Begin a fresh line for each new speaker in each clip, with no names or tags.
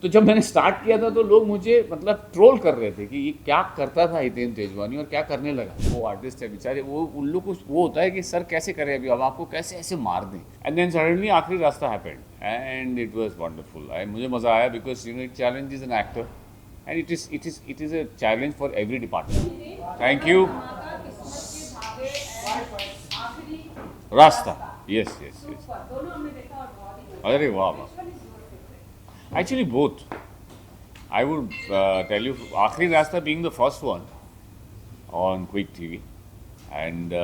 तो जब मैंने स्टार्ट किया था तो लोग मुझे मतलब ट्रोल कर रहे थे कि ये क्या करता था हितेन तेजवानी और क्या करने लगा। वो आर्टिस्ट है बेचारे, वो उन लोग को वो होता है कि सर कैसे करें अभी, अब आपको कैसे ऐसे मार दें। एंड देन सडनली आखिरी रास्ता happened and it was wonderful. मुझे मज़ा आया because it challenges an actor and it is a challenge for every department. Thank you. रास्ता, यस यस यस। अरे वाह वाह, actually both. I would tell you, Aakhri Rasta being the first one on Quick TV, and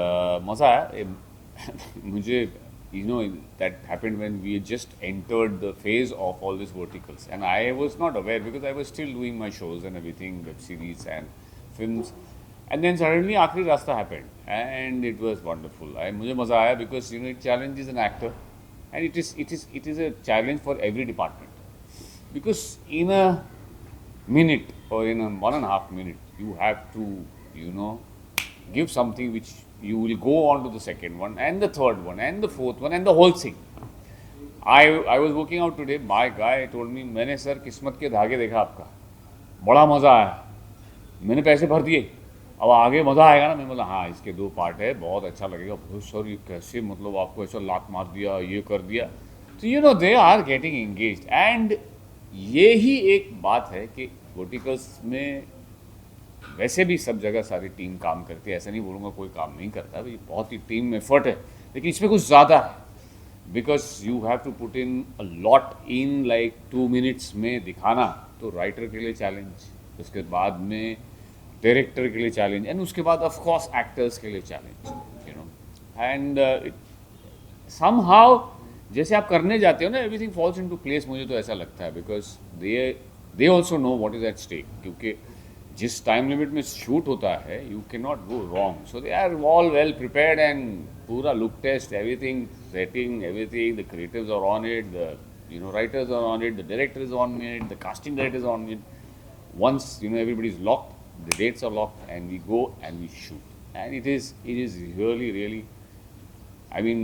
मज़ा आया। मुझे, you know, that happened when we just entered the phase of all these verticals, and I was not aware because I was still doing my shows and everything, web series and films, and then suddenly Aakhri Rasta happened, and it was wonderful. मुझे मज़ा आया because it challenges an actor, and it is a challenge for every department because in a minute or in a 1.5 minute you have to give something which you will go on to the second one and the third one and the fourth one and the whole thing. I was working out today, my guy told me, मैंने sir किस्मत के धागे देखा आपका, बड़ा मज़ा आया, मैंने पैसे भर दिए, अब आगे मज़ा आएगा ना। मैं बोला हाँ इसके 2 पार्ट है, बहुत अच्छा लगेगा। बहुत सर ये कैसे, मतलब आपको ऐसा लात मार दिया, ये कर दिया। तो they are getting engaged and ये ही एक बात है कि वर्टिकल्स में वैसे भी सब जगह सारी टीम काम करती है, ऐसा नहीं बोलूँगा कोई काम नहीं करता, भाई बहुत ही टीम एफर्ट है, लेकिन इसमें कुछ ज़्यादा है because you have to put in a lot in like 2 minutes में दिखाना। तो राइटर के लिए चैलेंज, उसके बाद में डायरेक्टर के लिए चैलेंज, एंड उसके बाद ऑफ कोर्स एक्टर्स के लिए चैलेंज, एंड समहाउ जैसे आप करने जाते हो ना, एवरीथिंग फॉल्स इनटू प्लेस। मुझे तो ऐसा लगता है because they also know what is at stake, क्योंकि जिस टाइम लिमिट में शूट होता है you can not go wrong. So they are all well prepared and पूरा look test, everything, setting, everything, the creatives are on it, the writers are on it, the director is on it, the casting director is on it. Once everybody is locked, the dates are locked, and we go and we shoot. And it is really, I mean,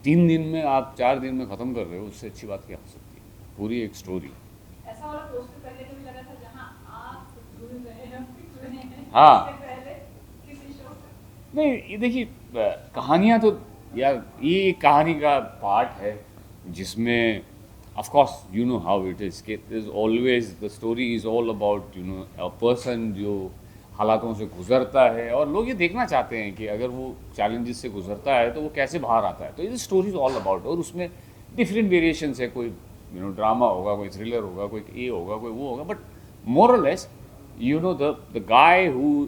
3 दिन में आप 4 दिन में ख़त्म कर रहे हो, उससे अच्छी बात क्या हो सकती है, पूरी एक स्टोरी।
ऐसा वाला पोस्टर पहले कभी लगा था जहाँ आप भूल रहे हैं, पिक रहे हैं,
हाँ,
इससे पहले किसी शो से?
नहीं ये देखिए, कहानियाँ तो यार ये कहानी का पार्ट है जिसमें of course you know how it is, there's always the story is all about a person जो हालातों से गुजरता है और लोग ये देखना चाहते हैं कि अगर वो चैलेंजेस से गुजरता है तो वो कैसे बाहर आता है। तो ये स्टोरी इज ऑल अबाउट, और उसमें डिफरेंट वेरिएशंस है, कोई ड्रामा होगा, कोई थ्रिलर होगा, कोई ये होगा, कोई वो होगा, बट मोर और लेस द गाय हु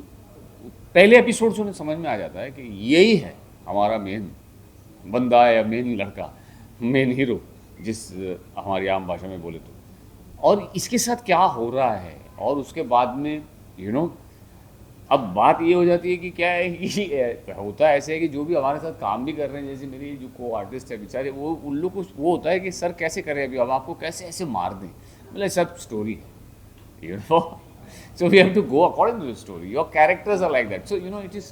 पहले एपिसोड से उन्हें समझ में आ जाता है कि यही है हमारा मेन बंदा या मेन लड़का, मेन हीरो, जिस हमारी आम भाषा में बोले तो, और इसके साथ क्या हो रहा है। और उसके बाद में अब बात ये हो जाती है कि क्या है कि होता ऐसे है कि जो भी हमारे साथ काम भी कर रहे हैं, जैसे मेरी जो को आर्टिस्ट है बेचारे, वो उन लोग को वो होता है कि सर कैसे करें अभी, अब आपको कैसे ऐसे मार दें। मतलब सब स्टोरी है, so we have to go according to the story. Your characters are like that, so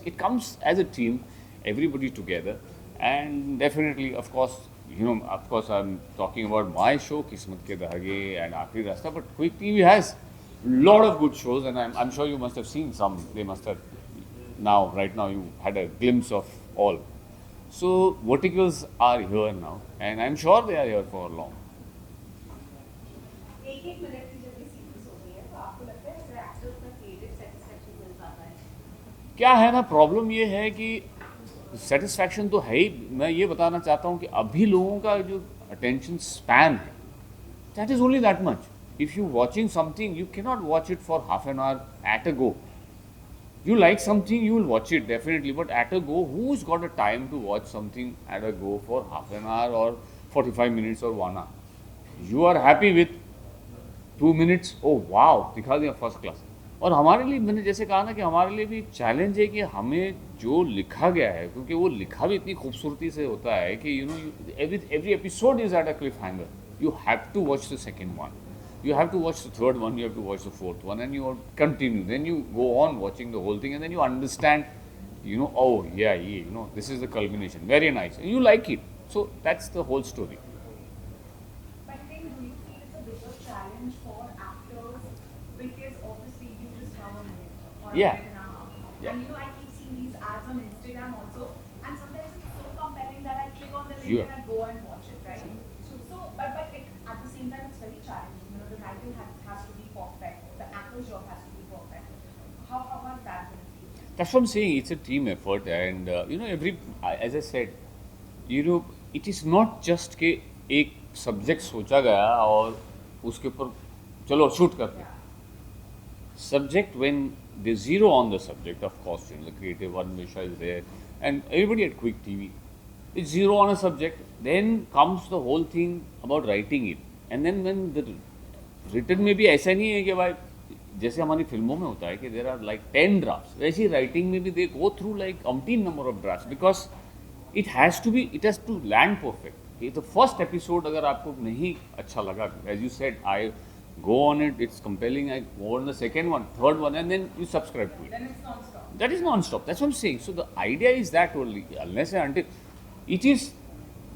it comes as a team, everybody together, and definitely of course I'm talking about my show Kismat Ke Dhage and Aakhri Rasta, but Quick TV has lot of good shows, and I'm sure you must have seen some. They must have right now you had a glimpse of all. So verticals are here now, and I'm sure they are here for long.
एक minute की जब ये series होती है तो आपको लगता है ऐसे एक्टर्स का क्रिएटिव सेटिस्फेक्शन मिल पाता है?
क्या है ना, प्रॉब्लम ये है कि सेटिस्फैक्शन तो है ही। मैं ये बताना चाहता हूँ कि अभी लोगों का जो अटेंशन स्पैन है, that is only that much. If you're watching something, you cannot watch it for half an hour at a go. You like something, you will watch it definitely, but at a go, who's got a time to watch something at a go for half an hour or 45 minutes or 1 hour? You are happy with 2 minutes, oh wow, दिखा दिया first class. और हमारे लिए, मैंने जैसे कहा ना कि हमारे लिए भी चैलेंज है कि हमें जो लिखा गया है, क्योंकि वो लिखा भी इतनी खूबसूरती से होता है कि every episode is at a cliffhanger. You have to watch the second one. You have to watch the third one, you have to watch the fourth one, and you continue. Then you go on watching the whole thing, and then you understand, oh yeah, this is the culmination. Very nice. And you like it. So that's the whole story.
But then do you feel it's a bigger challenge for because obviously you just have a minute or
Yeah.
a minute and a half.
Yeah.
And I keep seeing these ads on Instagram also, and sometimes it's so compelling that I click on the link
Sure.
and I go and watch it, right? But at the same time, it's very challenging. The writing has to be perfect. The actor's job has to be perfect. How was that going to be?
That's what I'm saying. It's a team effort, and as I said, it is not just कि एक subject सोचा गया और उसके ऊपर चलो shoot करते हैं. Subject, when they zero on the subject, of course, the creative one Misha is there, and everybody at Quick TV, they zero on a subject, then comes the whole thing about writing it. And then when the written में भी ऐसा नहीं है कि भाई जैसे हमारी फिल्मों में होता है कि there are like 10 drafts, वैसे ही writing में भी they go through like umpteen number of drafts because it has to land perfect. The first episode अगर आपको नहीं अच्छा लगा, as you said, I go on it, it's compelling, I go on the second one, third one, and then you subscribe to it.
Then it's non-stop.
That is non-stop. That's what I'm saying. So the idea is that only, unless and until it is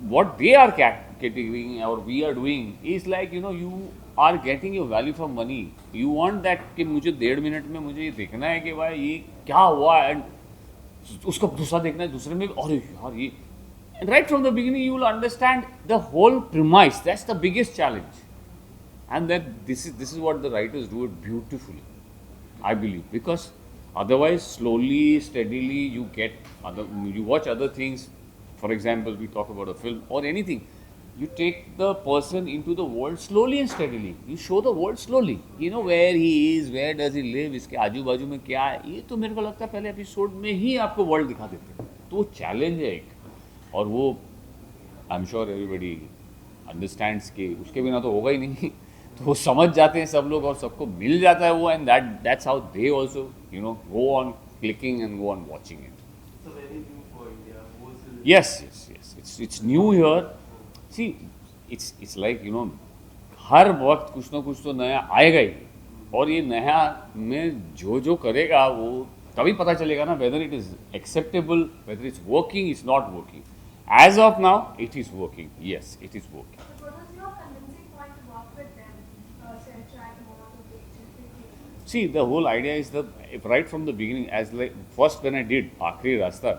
what they are catering or we are doing is like you are getting your value for money. You want that कि मुझे 1.5 minute में मुझे ये देखना है कि भाई ये क्या हुआ and उसका दूसरा देखना है दूसरे में अरे यार ये. And right from the beginning you will understand the whole premise. That's the biggest challenge. And then this is what the writers do it beautifully, I believe, because otherwise slowly, steadily you watch other things. For example, we talk about a film or anything. You take the person into the world slowly and steadily. You show the world slowly. Where he is, where does he live, इसके आजू बाजू में क्या है. ये तो मेरे को लगता है पहले एपिसोड में ही आपको वर्ल्ड दिखा देते हैं. तो वो चैलेंज है एक, और वो I am sure everybody understands कि उसके बिना तो होगा ही नहीं. तो वो समझ जाते हैं सब लोग और सबको मिल जाता है वो, and that's how they also go on clicking and go on watching it. Yes. It's new here. See, it's like हर वक्त कुछ ना कुछ तो नया आएगा ही, और ये नया में जो करेगा वो तभी पता चलेगा ना whether it is acceptable, whether it's working, it's not working. As of now, it is working. Yes, it is working.
What was your convincing point to work with them? Try to work with them?
See, the whole idea is that right from the beginning, as like first when I did आखिरी रास्ता,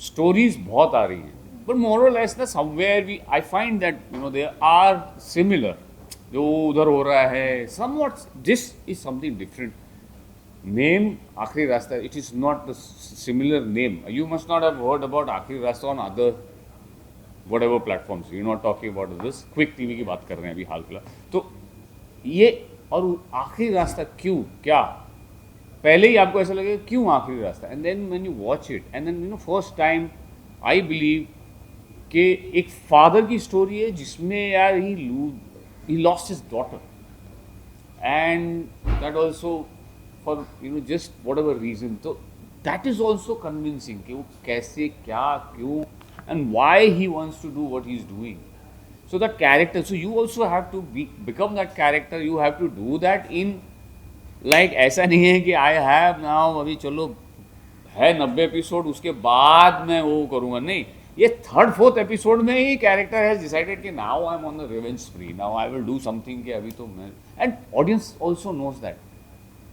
stories बहुत आ रही हैं, but more or less ना somewhere I find that they are similar. जो उधर हो रहा है, somewhat this is something different. Name आखिरी रास्ता, it is not the similar name. You must not have heard about आखिरी रास्ता on other whatever platforms. You're not talking about this. Quick TV की बात कर रहे हैं अभी हाल फिलहाल. तो ये और आखिरी रास्ता क्यों, क्या पहले ही आपको ऐसा लगेगा क्यों आखिरी रास्ता, and then when you watch it and then first time I believe कि एक फादर की स्टोरी है जिसमें यार he lost his daughter, and that also for just whatever reason. तो दैट इज ऑल्सो कन्विंसिंग कि वो कैसे क्या क्यों and why he wants to do what he is doing. So that character, so you also have to become that character. You have to do that in like ऐसा नहीं है कि I have now अभी चलो है 90 episode उसके बाद मैं वो करूँगा, नहीं. ये 3rd 4th एपिसोड में ही कैरेक्टर हैज डिसाइडेड कि now I am on the revenge spree, now I will do something कि अभी तो मैं, and audience also knows that,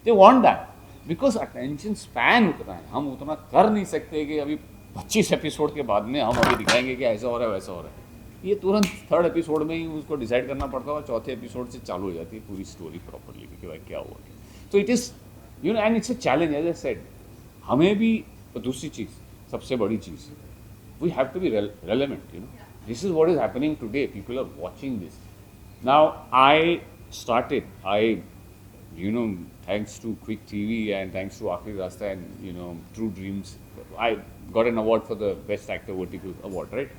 they want that because attention span उतना है. हम उतना कर नहीं सकते कि अभी 25 एपिसोड के बाद में हम अभी दिखाएंगे कि ऐसा हो रहा है वैसा हो रहा है. ये तुरंत 3rd एपिसोड में ही उसको डिसाइड करना पड़ता है और 4थे एपिसोड से चालू हो जाती है पूरी स्टोरी प्रॉपरली कि भाई क्या हुआ. तो it is and it's a challenge as I said. हमें भी दूसरी चीज़ सबसे बड़ी चीज़, we have to be relevant. This is what is happening today. People are watching this now. I started thanks to Quick TV and thanks to Aakhri Rasta and True Dreams, I got an award for the Best Actor Vertical Award, right?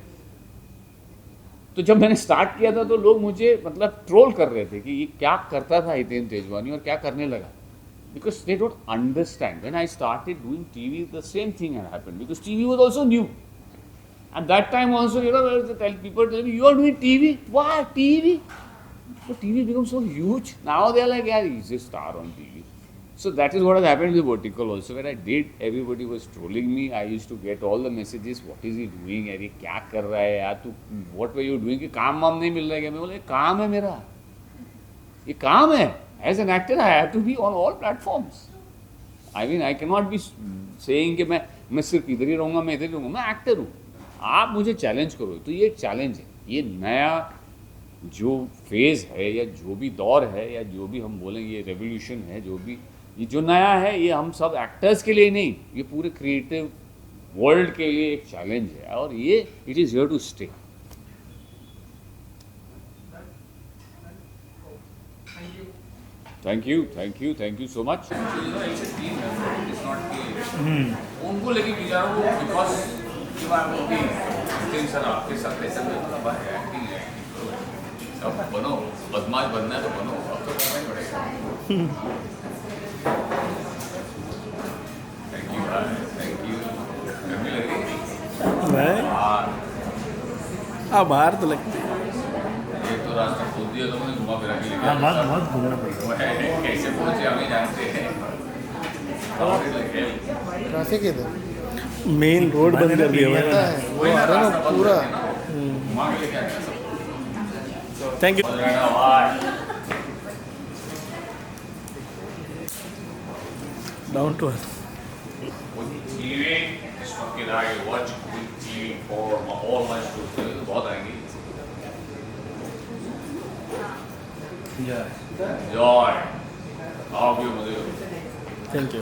तो जब मैंने start किया था तो लोग मुझे मतलब troll कर रहे थे कि ये क्या करता था हितेन तेजवानी और क्या करने लगा, because they don't understand. When I started doing TV the same thing had happened because TV was also new at that time also. People tell me you are doing TV, why TV, but TV becomes so huge. Now they are like, yeah, he's a star on TV. So that is what has happened with Vertical also. When I did, everybody was trolling me. I used to get all the messages, what is he doing? यार ये क्या कर रहा है यार तू, what were you doing? कि काम वाम नहीं मिल रहा है क्या? मैं बोला काम है मेरा, ये काम है. As an actor, I have to be on all platforms. I mean, I cannot be saying कि मैं सिर्फ इधर ही रहूँगा, मैं इधर ही रहूँगा. मैं एक्टर हूँ. आप मुझे चैलेंज करो. तो ये एक चैलेंज है. ये नया जो फेज़ है या जो भी दौर है या जो भी हम बोलेंगे ये रेवोल्यूशन है, जो भी ये जो नया है, ये हम सब एक्टर्स के लिए नहीं, ये पूरे क्रिएटिव वर्ल्ड के लिए एक चैलेंज है. और ये it is here to stay. Thank you so much. So, you know, it's a team effort. It's not उनको लेके बिचारों को because जब आप लोग दिन सर आपके साथ ऐसा में थोड़ा बात है एक्टिंग करो. अब बनो, बदमाश बनना है तो बनो. अब तो करना ही पड़ेगा. Thank you thank you. गर्मी लग रही है?
नहीं, बाहर तो लगती है.
एक तो रास्ता खोद दिया तो मैंने घुमा फिरा के लेके
हाँ, बहुत घूमना पड़ेगा.
कैसे पहुंचे हमें जानते हैं.
ट्रैफिक इधर
मेन रोड बंद कर दिया
पता
मैंने.
है वो आ रहा है ना पूरा.
घुमा के लेके आते हैं.
Thank you. Down to earth.
TV, इस वक्त के I watch TV for all my shows. बहुत आएंगे. Joy. आओ भी मजे.
Thank you.